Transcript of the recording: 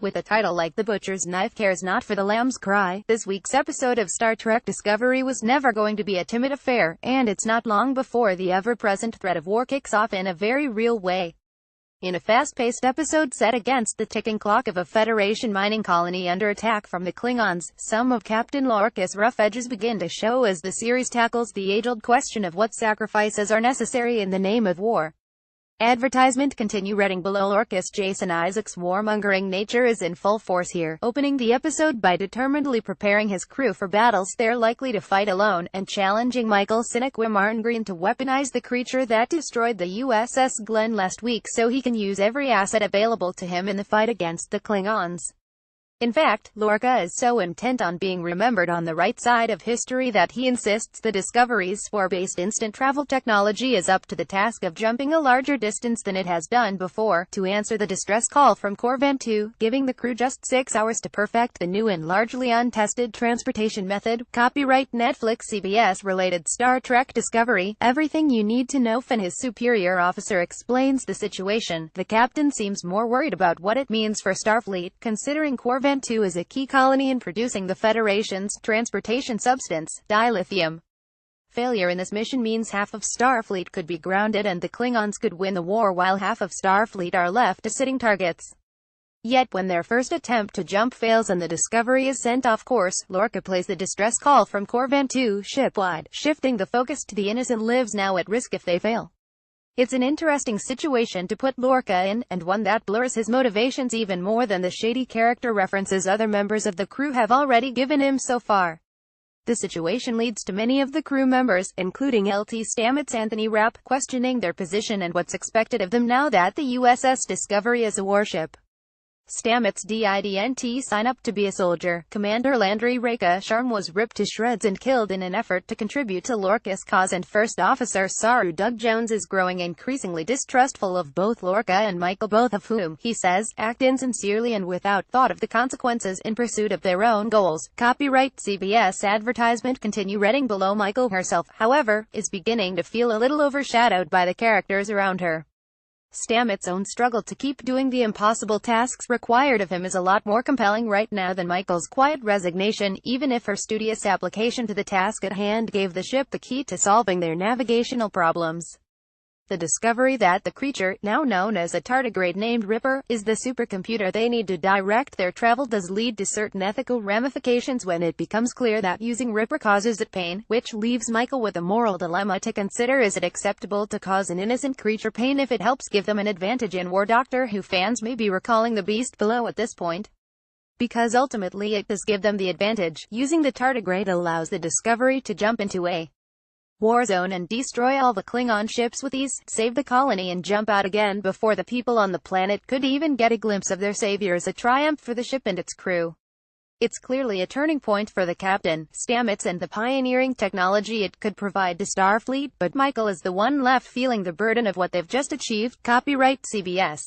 With a title like The Butcher's Knife Cares Not for the Lamb's Cry, this week's episode of Star Trek Discovery was never going to be a timid affair, and it's not long before the ever-present threat of war kicks off in a very real way. In a fast-paced episode set against the ticking clock of a Federation mining colony under attack from the Klingons, some of Captain Lorca's rough edges begin to show as the series tackles the age-old question of what sacrifices are necessary in the name of war. Advertisement continue reading below. Lorca's Jason Isaacs' warmongering nature is in full force here, opening the episode by determinedly preparing his crew for battles they're likely to fight alone, and challenging Michael Sinequa Martin Green to weaponize the creature that destroyed the USS Glenn last week so he can use every asset available to him in the fight against the Klingons. In fact, Lorca is so intent on being remembered on the right side of history that he insists the Discovery's spore-based instant travel technology is up to the task of jumping a larger distance than it has done before, to answer the distress call from Corvan 2, giving the crew just 6 hours to perfect the new and largely untested transportation method. Copyright Netflix. CBS-related Star Trek Discovery. Everything you need to know. Finn, his superior officer, explains the situation. The captain seems more worried about what it means for Starfleet, considering Corvan 2 is a key colony in producing the Federation's transportation substance, dilithium. Failure in this mission means half of Starfleet could be grounded and the Klingons could win the war while half of Starfleet are left as sitting targets. Yet when their first attempt to jump fails and the Discovery is sent off course, Lorca plays the distress call from Corvan 2 shipwide, shifting the focus to the innocent lives now at risk if they fail. It's an interesting situation to put Lorca in, and one that blurs his motivations even more than the shady character references other members of the crew have already given him so far. The situation leads to many of the crew members, including LT Stamets Anthony Rapp, questioning their position and what's expected of them now that the USS Discovery is a warship. Stamets didn't sign up to be a soldier. Commander Landry Reka Sharm was ripped to shreds and killed in an effort to contribute to Lorca's cause, and First Officer Saru Doug Jones is growing increasingly distrustful of both Lorca and Michael, both of whom, he says, act insincerely and without thought of the consequences in pursuit of their own goals. Copyright CBS. Advertisement continue reading below. Michael herself, however, is beginning to feel a little overshadowed by the characters around her. Stamets' own struggle to keep doing the impossible tasks required of him is a lot more compelling right now than Michael's quiet resignation, even if her studious application to the task at hand gave the ship the key to solving their navigational problems. The discovery that the creature, now known as a tardigrade named Ripper, is the supercomputer they need to direct their travel does lead to certain ethical ramifications when it becomes clear that using Ripper causes it pain, which leaves Michael with a moral dilemma to consider. Is it acceptable to cause an innocent creature pain if it helps give them an advantage in war? Doctor Who fans may be recalling the beast below at this point, because ultimately it does give them the advantage. Using the tardigrade allows the Discovery to jump into a war zone and destroy all the Klingon ships with ease, save the colony and jump out again before the people on the planet could even get a glimpse of their saviors. A triumph for the ship and its crew. It's clearly a turning point for the captain, Stamets, and the pioneering technology it could provide to Starfleet, but Michael is the one left feeling the burden of what they've just achieved. Copyright CBS.